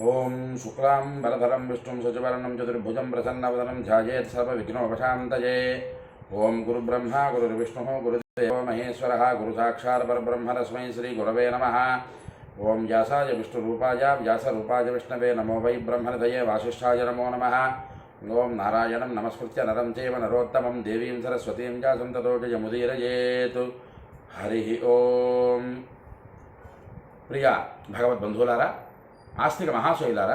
ఓం శుక్లాం వరధరం విష్ణుం శశివర్ణం చతుర్భుజం ప్రసన్నవదనం ధ్యాయేత్ సర్వవిఘ్నోపశాంతయే. ఓం గురుబ్రహ్మ గురుర్విష్ణుః గురుదేవో మహేశ్వరः గురుసాక్షాత్ పరబ్రహ్మ తస్మై శ్రీ గురవే నమః. ఓం వ్యాసాయ విష్ణురూపాయ వ్యాసరూపాయ విష్ణవే నమో వై బ్రహ్మనిధయే వాసిష్ఠాయ నమో నమః. ఓం నారాయణం నమస్కృత్య నరం చైవ నరోత్తమం దేవీం సరస్వతీం వ్యాసం తతో జయముదీరయేత్. హరి ఓం. ప్రియ భగవద్బంధువులారా, ఆస్తిక మహాశైలారా,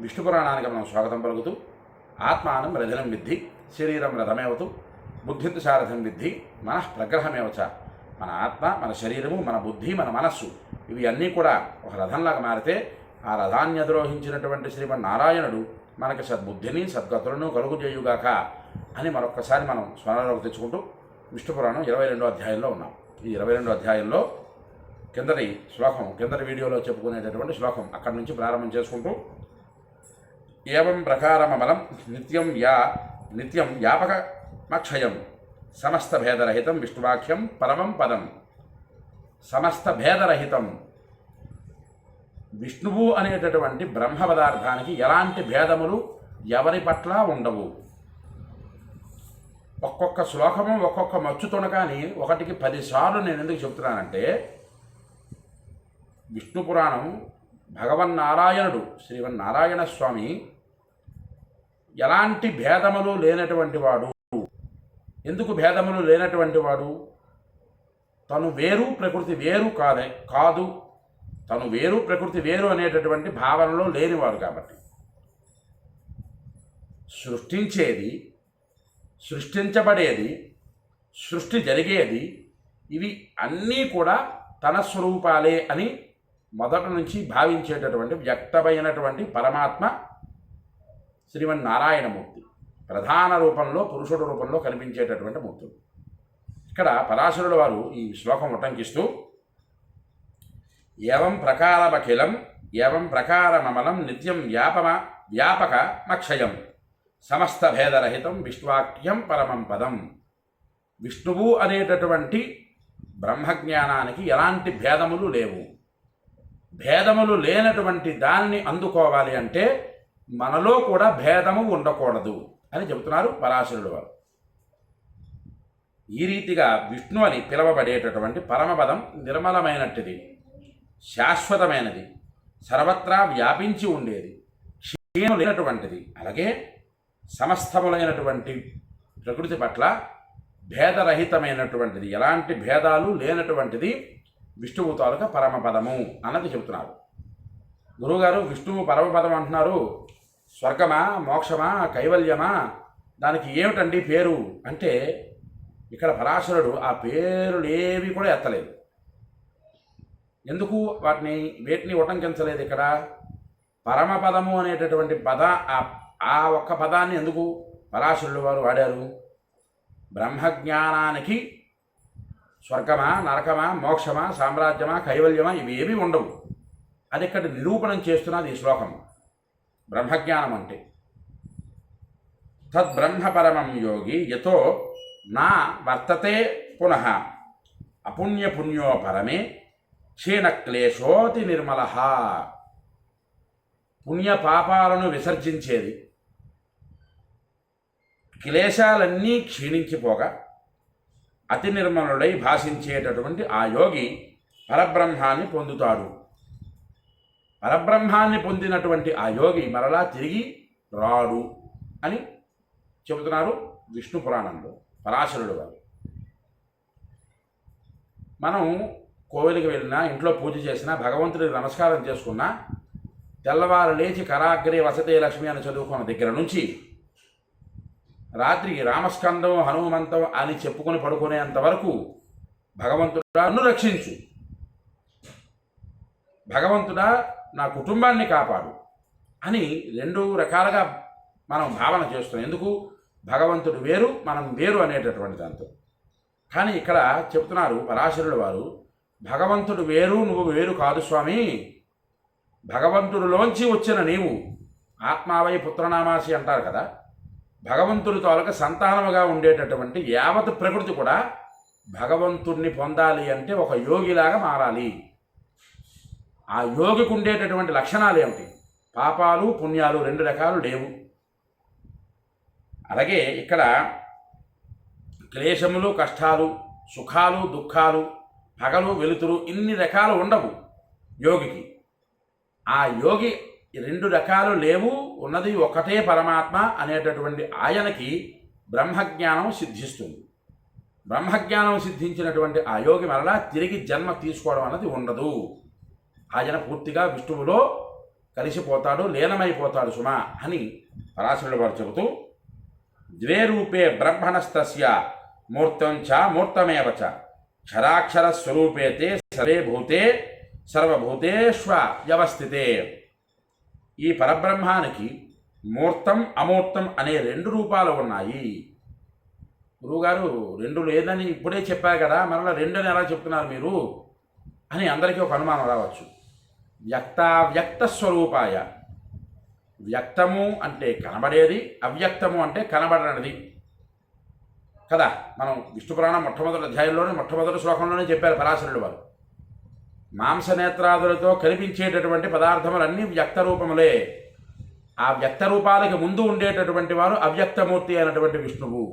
విష్ణు పురాణానికి మనం స్వాగతం పలుకుతూ, ఆత్మానం రథనం విద్ధి శరీరం రథమేవతు బుద్ధిత్ సారథం విద్ధి మనః ప్రగ్రహమేవచ. మన ఆత్మ, మన శరీరము, మన బుద్ధి, మన మనస్సు ఇవి అన్నీ కూడా ఒక రథంలాగా మారితే ఆ రథాన్ని అధిరోహించినటువంటి శ్రీమన్నారాయణుడు మనకి సద్బుద్ధిని సద్గతులను కలుగుజేయుగాక అని మరొక్కసారి మనం స్మరణలోకి తెచ్చుకుంటూ విష్ణు పురాణం 22వ అధ్యాయంలో ఉన్నాం. ఈ 22వ అధ్యాయంలో కిందటి శ్లోకం, కిందటి వీడియోలో చెప్పుకునేటటువంటి శ్లోకం అక్కడి నుంచి ప్రారంభం చేసుకుంటూ, ఏవం ప్రకారమమలం నిత్యం వ్యాపకమక్షయం సమస్త భేదరహితం విష్ణువాక్యం పరమం పదం. సమస్త భేదరహితం, విష్ణువు అనేటటువంటి బ్రహ్మ పదార్థానికి ఎలాంటి భేదములు ఎవరి పట్ల ఉండవు. ఒక్కొక్క శ్లోకము ఒక్కొక్క మచ్చుతోన, కానీ ఒకటికి 10 సార్లు నేను ఎందుకు చెప్తున్నానంటే, విష్ణు పురాణం భగవన్నారాయణుడు శ్రీమన్నారాయణ స్వామి ఎలాంటి భేదములు లేనటువంటి వాడు. ఎందుకు భేదములు లేనటువంటి వాడు? తను వేరు ప్రకృతి వేరు కాదు, తను వేరు ప్రకృతి వేరు అనేటటువంటి భావనలో లేనివాడు. కాబట్టి సృష్టించేది, సృష్టించబడేది, సృష్టి జరిగేది ఇవి అన్నీ కూడా తన స్వరూపాలే అని మొదటి నుంచి భావించేటటువంటి వ్యక్తమైనటువంటి పరమాత్మ శ్రీమన్నారాయణమూర్తి. ప్రధాన రూపంలో, పురుషుడు రూపంలో కనిపించేటటువంటి మూర్తుడు. ఇక్కడ పరాశరుడు వారు ఈ శ్లోకం ఉటంకిస్తూ, ఏవం ప్రకారమఖిలం ఏవం ప్రకారమమలం నిత్యం వ్యాపకమక్షయం సమస్త భేదరహితం విష్ణువాక్యం పరమం పదం. విష్ణువు అనేటటువంటి బ్రహ్మజ్ఞానానికి ఎలాంటి భేదములు లేవు. భేదములు లేనటువంటి దానిని అందుకోవాలి అంటే మనలో కూడా భేదము ఉండకూడదు అని చెబుతున్నారు పరాశరుడు వారు. ఈ రీతిగా విష్ణు అని పిలువబడేటటువంటి పరమపదం నిర్మలమైనటిది, శాశ్వతమైనది, సర్వత్రా వ్యాపించి ఉండేది, క్షీణం లేనటువంటిది, అలాగే సమస్తములైనటువంటి ప్రకృతి పట్ల భేదరహితమైనటువంటిది, ఎలాంటి భేదాలు లేనటువంటిది విష్ణువు తాలూకా పరమపదము అన్నది చెబుతున్నారు. గురువుగారు, విష్ణువు పరమపదం అంటున్నారు, స్వర్గమా, మోక్షమా, కైవల్యమా, దానికి ఏమిటండి పేరు అంటే, ఇక్కడ పరాశరుడు ఆ పేరులు ఏవి కూడా ఎత్తలేదు. ఎందుకు వేటిని ఉటంకించలేదు? ఇక్కడ పరమపదము అనేటటువంటి ఆ ఒక్క పదాన్ని ఎందుకు పరాశరుడు వారు వాడారు? బ్రహ్మజ్ఞానానికి స్వర్గమా, నరకమా, మోక్షమా, సామ్రాజ్యమా, కైవల్యమా ఇవి ఏమీ ఉండవు. అది ఇక్కడ నిరూపణం చేస్తున్నది ఈ శ్లోకం. బ్రహ్మజ్ఞానం అంటే తద్బ్రహ్మపరమం యోగి యతో నా వర్తతే పునః అపుణ్యపుణ్యో పరమే క్షీణక్లేశోతి నిర్మల. పుణ్యపాపాలను విసర్జించేది, క్లేశాలన్నీ క్షీణించిపోగా అతి నిర్మలుడై భాషించేటటువంటి ఆ యోగి పరబ్రహ్మాన్ని పొందుతాడు. పరబ్రహ్మాన్ని పొందినటువంటి ఆ యోగి మరలా తిరిగి రాడు అని చెబుతున్నారు విష్ణు పురాణంలో పరాశరుడు వారు. మనం కోవిలికి వెళ్ళినా, ఇంట్లో పూజ చేసినా, భగవంతుడికి నమస్కారం చేసుకున్నా, తెల్లవారు లేచి కరాగ్రే వసతే లక్ష్మి అని చదువుకున్న దగ్గర నుంచి రాత్రికి రామస్కందం, హనుమంతం అని చెప్పుకొని పడుకునేంత వరకు భగవంతుడా నన్ను రక్షించు, భగవంతుడా నా కుటుంబాన్ని కాపాడు అని 2 రకాలుగా మనం భావన చేస్తున్నాం. ఎందుకు? భగవంతుడు వేరు, మనం వేరు అనేటటువంటి దాంతో. కానీ ఇక్కడ చెప్తున్నారు పరాశరుడు వారు, భగవంతుడు వేరు, నువ్వు వేరు కాదు స్వామి. భగవంతుడిలోంచి వచ్చిన నీవు ఆత్మావై పుత్రనామాసి అంటారు కదా, భగవంతుడి తాలూకా సంతానముగా ఉండేటటువంటి యావత్ ప్రకృతి కూడా భగవంతుడిని పొందాలి అంటే ఒక యోగిలాగా మారాలి. ఆ యోగికి ఉండేటటువంటి లక్షణాలు ఏమిటి? పాపాలు పుణ్యాలు రెండు రకాలు లేవు. అలాగే ఇక్కడ క్లేశములు కష్టాలు, సుఖాలు దుఃఖాలు, పగలు వెలుతురు ఇన్ని రకాలు ఉండవు యోగికి. ఆ యోగి రెండు రకాలు లేవు, ఉన్నది ఒకటే పరమాత్మ అనేటటువంటి ఆయనకి బ్రహ్మజ్ఞానం సిద్ధిస్తుంది. బ్రహ్మజ్ఞానం సిద్ధించినటువంటి ఆ యోగి మరలా తిరిగి జన్మ తీసుకోవడం అన్నది ఉండదు. ఆయన పూర్తిగా విష్ణువులో కలిసిపోతాడు, లీనమైపోతాడు సుమా అని పరాశరుడు వారు చెబుతూ, ద్వే రూపే బ్రహ్మణస్తస్య మూర్తం చ మూర్తమేవ చ క్షరాక్షర స్వరూపేతే సర్వే భూతే సర్వభూతేష్వస్థితే. ఈ పరబ్రహ్మానికి మూర్తం అమూర్తం అనే రెండు రూపాలు ఉన్నాయి. గురువుగారు రెండు లేదని ఇప్పుడే చెప్పారు కదా, మరలా రెండని ఎలా చెప్తున్నారు మీరు అని అందరికీ ఒక అనుమానం రావచ్చు. వ్యక్తావ్యక్త స్వరూపాయ, వ్యక్తము అంటే కనబడేది, అవ్యక్తము అంటే కనబడనిది కదా. మనం విష్ణు పురాణం మొట్టమొదటి అధ్యాయంలోనే మొట్టమొదటి శ్లోకంలోనే చెప్పారు పరాశరుడు వారు. మాంసనేత్రాదులతో కనిపించేటటువంటి పదార్థములన్నీ వ్యక్త రూపములే. ఆ వ్యక్త రూపాలకి ముందు ఉండేటటువంటి వారు అవ్యక్తమూర్తి అయినటువంటి విష్ణువు.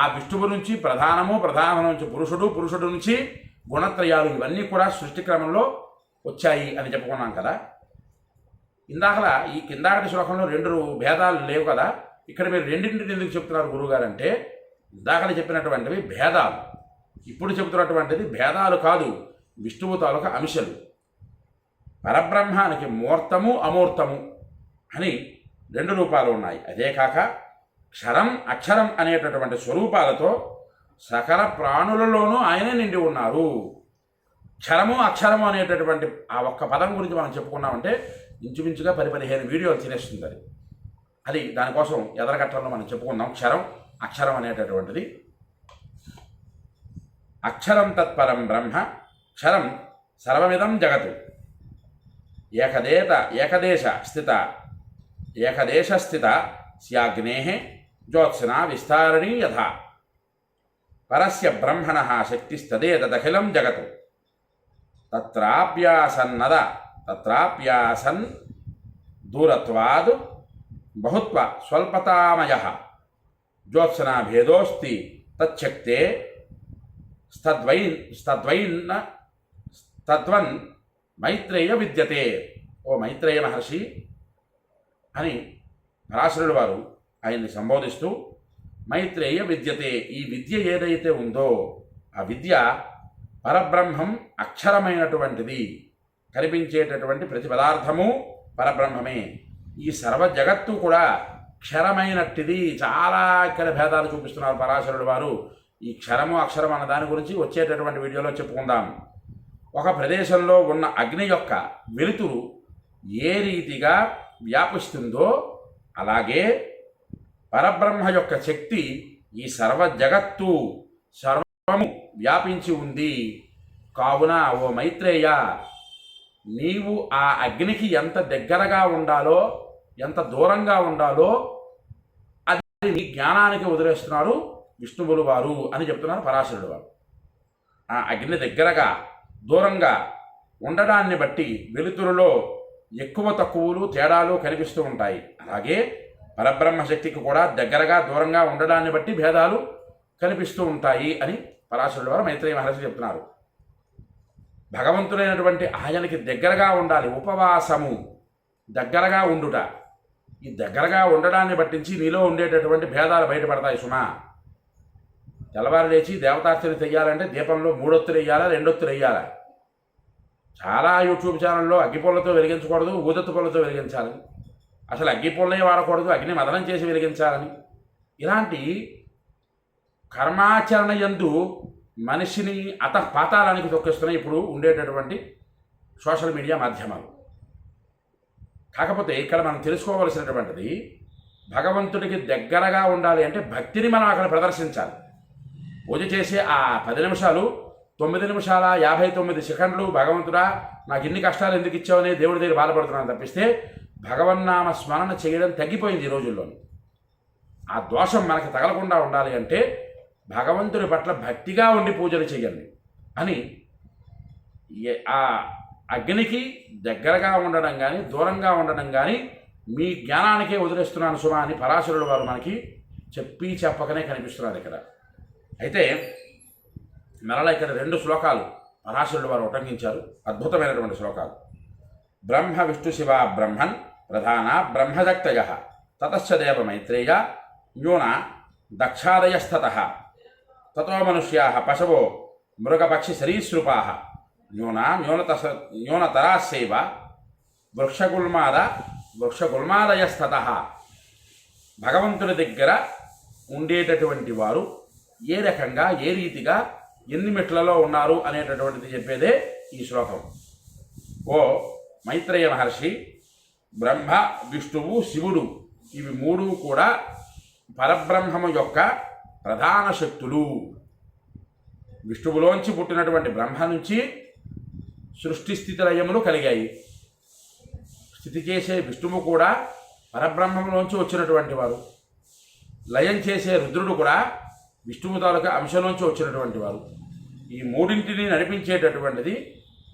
ఆ విష్ణువు నుంచి ప్రధానము, ప్రధానం నుంచి పురుషుడు, పురుషుడు నుంచి గుణత్రయాలు, ఇవన్నీ కూడా సృష్టి క్రమంలో వచ్చాయి అని చెప్పుకున్నాం కదా. ఇందాకలా ఈ కిందాకటి శ్లోకంలో రెండు భేదాలు లేవు కదా, ఇక్కడ మీరు రెండింటిని ఎందుకు చెప్తున్నారు గురువుగారు అంటే, ఇందాకలు చెప్పినటువంటివి భేదాలు, ఇప్పుడు చెబుతున్నటువంటిది భేదాలు కాదు, విష్ణువు తాలూకా అంశలు. పరబ్రహ్మానికి మూర్తము అమూర్తము అని రెండు రూపాలు ఉన్నాయి. అదే కాక క్షరం అక్షరం అనేటటువంటి స్వరూపాలతో సకల ప్రాణులలోనూ ఆయనే నిండి ఉన్నారు. క్షరము అక్షరము అనేటటువంటి ఆ ఒక్క పదం గురించి మనం చెప్పుకున్నామంటే ఇంచుమించుగా 10-15 వీడియోలు తినేస్తుంది అది. అది దానికోసం ఎదరగట్టంలో మనం చెప్పుకున్నాం. క్షరం అక్షరం అనేటటువంటిది. అక్షరం తత్పరం బ్రహ్మ, క్షరం సర్వమిదం జగతు. ఏకదేశ స్థిత స్యాగ్నే జ్యోత్స్నా విస్తారణీ యథా పరస్య బ్రహ్మణ శక్తిస్తదేతదఖిలం జగతు తత్రాప్యాసన్ దూరత్వాద్ బహుత్వ స్వల్పతామయః జ్యోత్స్నా భేదోస్తి తచ్చక్తే తద్వన్ మైత్రేయ విద్యతే. ఓ మైత్రేయ మహర్షి అని పరాశరుడు వారు ఆయన్ని సంబోధిస్తూ, మైత్రేయ విద్యతే, ఈ విద్య ఏదైతే ఉందో ఆ విద్య పరబ్రహ్మం అక్షరమైనటువంటిది. కనిపించేటటువంటి ప్రతి పదార్థము పరబ్రహ్మమే. ఈ సర్వ జగత్తు కూడా క్షరమైనట్టిది. చాలా ఇక్కడ భేదాలు చూపిస్తున్నారు పరాశరుడు వారు. ఈ క్షరము అక్షరం అన్న దాని గురించి వచ్చేటటువంటి వీడియోలో చెప్పుకుందాం. ఒక ప్రదేశంలో ఉన్న అగ్ని యొక్క వెలుతురు ఏ రీతిగా వ్యాపిస్తుందో అలాగే పరబ్రహ్మ యొక్క శక్తి ఈ సర్వ జగత్తు సర్వము వ్యాపించి ఉంది. కావున ఓ మైత్రేయ, నీవు ఆ అగ్నికి ఎంత దగ్గరగా ఉండాలో, ఎంత దూరంగా ఉండాలో అది నీ జ్ఞానానికి వదిలేస్తున్నారు విష్ణువులు వారు అని చెప్తున్నారు పరాశరుడు వారు. ఆ అగ్ని దగ్గరగా దూరంగా ఉండడాన్ని బట్టి వెలుతురులో ఎక్కువ తక్కువలు తేడాలు కనిపిస్తూ ఉంటాయి. అలాగే పరబ్రహ్మశక్తికి కూడా దగ్గరగా దూరంగా ఉండడాన్ని బట్టి భేదాలు కనిపిస్తూ ఉంటాయి అని పరాశరుడు వారు మైత్రేయ మహర్షి చెప్తున్నారు. భగవంతుడైనటువంటి ఆయనకి దగ్గరగా ఉండాలి. ఉపవాసము, దగ్గరగా ఉండుట. ఈ దగ్గరగా ఉండడాన్ని బట్టించి నీలో ఉండేటటువంటి భేదాలు బయటపడతాయి సుమా. తెల్లవారు లేచి దేవతార్చన చెయ్యాలంటే దీపంలో 3 ఒత్తులు వేయాలా, 2 ఒత్తులు వేయాలా. చాలా యూట్యూబ్ ఛానల్లో అగ్గిపొల్లతో వెలిగించకూడదు, ఊదత్తు పొల్లతో వెలిగించాలని, అసలు అగ్గిపొల్లే వాడకూడదు, అగ్ని మదనం చేసి వెలిగించాలని, ఇలాంటి కర్మాచరణ యందు మనిషిని పాతాళానికి తొక్కిస్తున్నాయి ఇప్పుడు ఉండేటటువంటి సోషల్ మీడియా మాధ్యమాలు. కాకపోతే ఇక్కడ మనం తెలుసుకోవలసినటువంటిది, భగవంతుడికి దగ్గరగా ఉండాలి అంటే భక్తిని మనం అక్కడ ప్రదర్శించాలి. పూజ చేసే ఆ 10 నిమిషాలు 9 నిమిషాల 59 సెకండ్లు భగవంతుడా నాకు ఇన్ని కష్టాలు ఎందుకు ఇచ్చావని దేవుడి దగ్గర బాధపడుతున్నాను తప్పిస్తే భగవన్నామ స్మరణ చేయడం తగ్గిపోయింది ఈ రోజుల్లో. ఆ దోషం మనకి తగలకుండా ఉండాలి అంటే భగవంతుడి పట్ల భక్తిగా ఉండి పూజలు చేయండి అని ఆ అగ్నికి దగ్గరగా ఉండడం కానీ దూరంగా ఉండడం కానీ మీ జ్ఞానానికే వదిలేస్తున్నాను సుమా అని పరాశరుడు వారు మనకి చెప్పి చెప్పకనే కనిపిస్తున్నారు ఇక్కడ. అయితే మరలా ఇక్కడ 2 శ్లోకాలు పరాశరుడు వారు ఉటంకించారు, అద్భుతమైనటువంటి శ్లోకాలు. బ్రహ్మ విష్ణు శివ బ్రహ్మన్ ప్రధాన బ్రహ్మదక్తయ తతశ్చ దేవ మైత్రేయ న్యూన దక్షాదయస్తత తతో మనుష్యా పశవో మృగపక్షి సరీసృపా న్యూనతరాస్యైవ వృక్షగుల్మాదయస్తత. భగవంతుడి దగ్గర ఉండేటటువంటి వారు ఏ రకంగా ఏ రీతిగా ఎన్ని మెట్లలో ఉన్నారు అనేటటువంటిది చెప్పేదే ఈ శ్లోకం. ఓ మైత్రేయ మహర్షి, బ్రహ్మ విష్ణువు శివుడు ఇవి 3 కూడా పరబ్రహ్మము యొక్క ప్రధాన శక్తులు. విష్ణువులోంచి పుట్టినటువంటి బ్రహ్మ నుంచి సృష్టి స్థితి లయములు కలిగాయి. స్థితి చేసే విష్ణువు కూడా పరబ్రహ్మంలోంచి వచ్చినటువంటి వారు. లయం చేసే రుద్రుడు కూడా విష్ణువు తాలూకా అంశంలోంచి వచ్చినటువంటి వారు. ఈ 3ంటిని నడిపించేటటువంటిది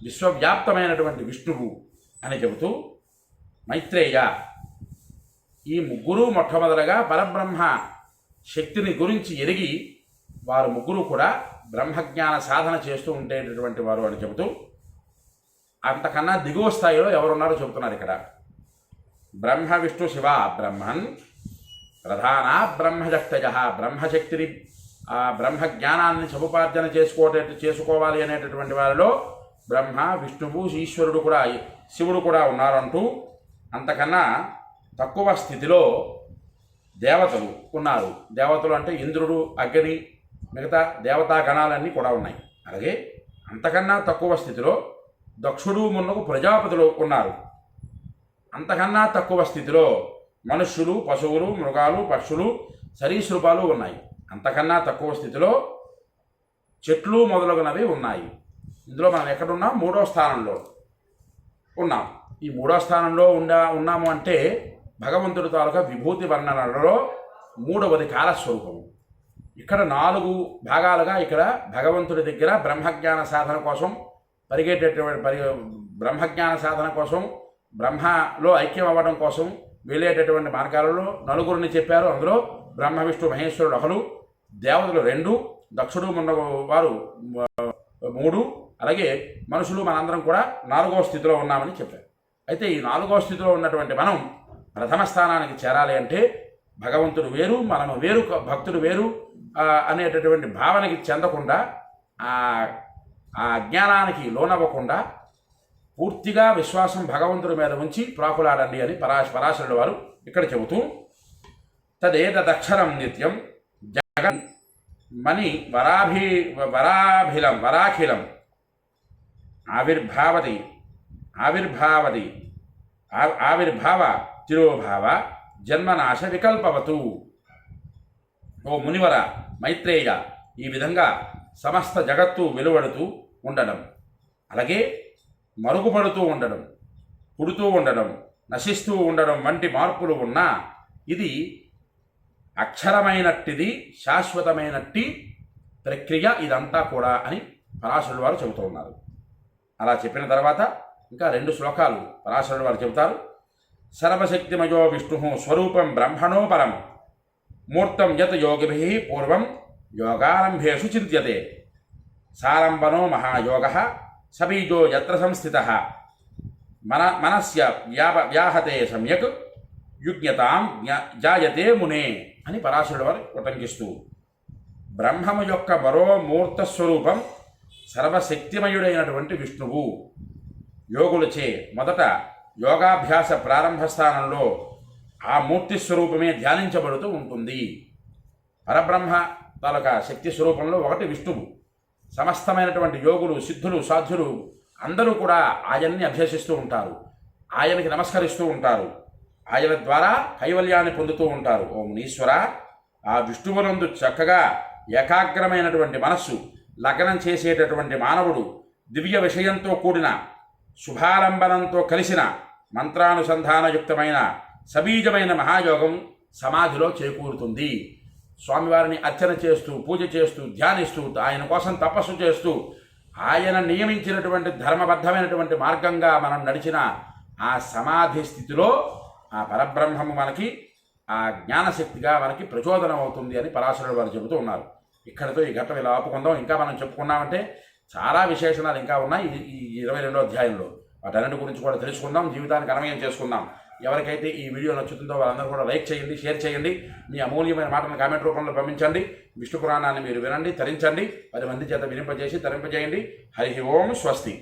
విశ్వవ్యాప్తమైనటువంటి విష్ణువు అని చెబుతూ మైత్రేయ, ఈ 3 మొట్టమొదలుగా పరబ్రహ్మ శక్తిని గురించి ఎరిగి వారు 3 కూడా బ్రహ్మజ్ఞాన సాధన చేస్తూ ఉండేటటువంటి వారు అని చెబుతూ అంతకన్నా దిగువ స్థాయిలో ఎవరున్నారో చెబుతున్నారు ఇక్కడ. బ్రహ్మ విష్ణు శివ బ్రహ్మన్ ప్రధాన బ్రహ్మశక్తయ, బ్రహ్మశక్తిని ఆ బ్రహ్మజ్ఞానాన్ని సముపార్జన చేసుకోవాలి అనేటటువంటి వారిలో బ్రహ్మ విష్ణువు ఈశ్వరుడు కూడా శివుడు కూడా ఉన్నారంటూ అంతకన్నా తక్కువ స్థితిలో దేవతలు ఉన్నారు. దేవతలు అంటే ఇంద్రుడు, అగ్ని, మిగతా దేవతా గణాలన్నీ కూడా ఉన్నాయి. అలాగే అంతకన్నా తక్కువ స్థితిలో దక్షుడు మున్నగు ప్రజాపతులు ఉన్నారు. అంతకన్నా తక్కువ స్థితిలో మనుష్యులు, పశువులు, మృగాలు, పక్షులు, సరీసృపాలు ఉన్నాయి. అంతకన్నా తక్కువ స్థితిలో చెట్లు మొదలగునవి ఉన్నాయి. ఇందులో మనం ఎక్కడున్నాం? 3వ స్థానంలో ఉన్నాం. ఈ 3వ స్థానంలో ఉన్నాము అంటే భగవంతుడి తాలూకా విభూతి వర్ణనలో 3వది కాలస్వరూపము. ఇక్కడ 4 భాగాలుగా ఇక్కడ భగవంతుడి దగ్గర బ్రహ్మజ్ఞాన సాధన కోసం బ్రహ్మజ్ఞాన సాధన కోసం బ్రహ్మలో ఐక్యం అవ్వడం కోసం వెళ్ళేటటువంటి మార్గాలలో 4 చెప్పారు. అందులో బ్రహ్మ విష్ణు మహేశ్వరుడు 1, దేవతలు 2, దక్షుడు మున్న వారు 3, అలాగే మనుషులు మనందరం కూడా 4వ స్థితిలో ఉన్నామని చెప్పారు. అయితే ఈ 4వ స్థితిలో ఉన్నటువంటి మనం ప్రథమ స్థానానికి చేరాలి అంటే భగవంతుడు వేరు, మనము వేరు, భక్తుడు వేరు అనేటటువంటి భావనకి చెందకుండా ఆ అజ్ఞానానికి లోనవ్వకుండా పూర్తిగా విశ్వాసం భగవంతుడి మీద ఉంచి ప్రాకులాడండి అని పరాశరుడు వారు ఇక్కడ చెబుతూ తదేతదక్షరం నిత్యం జగన్ మణి వరాఖిలం ఆవిర్భావ తిరోభావ జన్మనాశ వికల్పవతు. ఓ మునివర మైత్రేయ, ఈ విధంగా సమస్త జగత్తు వెలువడుతూ ఉండడం, అలాగే మరుగుపడుతూ ఉండడం, పుడుతూ ఉండడం, నశిస్తూ ఉండడం వంటి మార్పులు ఉన్నా ఇది అక్షరమైనట్టిది, శాశ్వతమైనట్టి ప్రక్రియ ఇదంతా కూడా అని పరాశరుడు వారు చెబుతూ ఉన్నారు. అలా చెప్పిన తర్వాత ఇంకా 2 శ్లోకాలు పరాశరుడు వారు చెబుతారు. సర్వశక్తిమయో విష్ణు స్వరూపం బ్రహ్మణో పరం మూర్తం యత్ యోగిభిః పూర్వం యోగారంభేషు చింత్యతే సారంభనో మహాయోగః సబీజో యత్ర సంస్థితః మనస్య వ్యాహతే సమ్యక్ యుజ్ఞతాం జాయతే మునే అని పరాశరుడు వారు ఉటంకిస్తూ బ్రహ్మము యొక్క మరో మూర్త స్వరూపం సర్వశక్తిమయుడైనటువంటి విష్ణువు. యోగులచే మొదట యోగాభ్యాస ప్రారంభ స్థానంలో ఆ మూర్తి స్వరూపమే ధ్యానించబడుతూ ఉంటుంది. పరబ్రహ్మ తాలూకా శక్తి స్వరూపంలో ఒకటి విష్ణువు. సమస్తమైనటువంటి యోగులు, సిద్ధులు, సాధ్యులు అందరూ కూడా ఆయన్ని అభ్యసిస్తూ ఉంటారు, ఆయనకి నమస్కరిస్తూ ఉంటారు, ఆయన ద్వారా కైవల్యాన్ని పొందుతూ ఉంటారు. ఓ మునీశ్వర, ఆ విష్ణువునందు చక్కగా ఏకాగ్రమైనటువంటి మనస్సు లగ్నం చేసేటటువంటి మానవుడు దివ్య విషయంతో కూడిన శుభాలంబనంతో కలిసిన మంత్రానుసంధానయుక్తమైన సబీజమైన మహాయోగం సమాధిలో చేకూరుతుంది. స్వామివారిని అర్చన చేస్తూ, పూజ చేస్తూ, ధ్యానిస్తూ, ఆయన కోసం తపస్సు చేస్తూ ఆయన నియమించినటువంటి ధర్మబద్ధమైనటువంటి మార్గంగా మనం నడిచిన ఆ సమాధి స్థితిలో ఆ పరబ్రహ్మము మనకి ఆ జ్ఞానశక్తిగా మనకి ప్రచోదనం అవుతుంది అని పరాశరుడు వారు చెబుతూ ఉన్నారు. ఇక్కడితో ఈ ఘట్టం ఇలా ఆపుకుందాం. ఇంకా మనం చెప్పుకున్నామంటే చాలా విశేషణాలు ఇంకా ఉన్నాయి ఈ 22వ అధ్యాయంలో. వాటన్నిటి గురించి కూడా తెలుసుకుందాం, జీవితానికి అన్వయం చేసుకుందాం. ఎవరికైతే ఈ వీడియో నచ్చుతుందో వాళ్ళందరూ కూడా లైక్ చేయండి, షేర్ చేయండి, మీ అమూల్యమైన మాటలను కామెంట్ రూపంలో పంపించండి. విష్ణు పురాణాన్ని మీరు వినండి, తరించండి, 10 మంది చేత వినింపజేసి తరింపజేయండి. హరి ఓం స్వస్తి.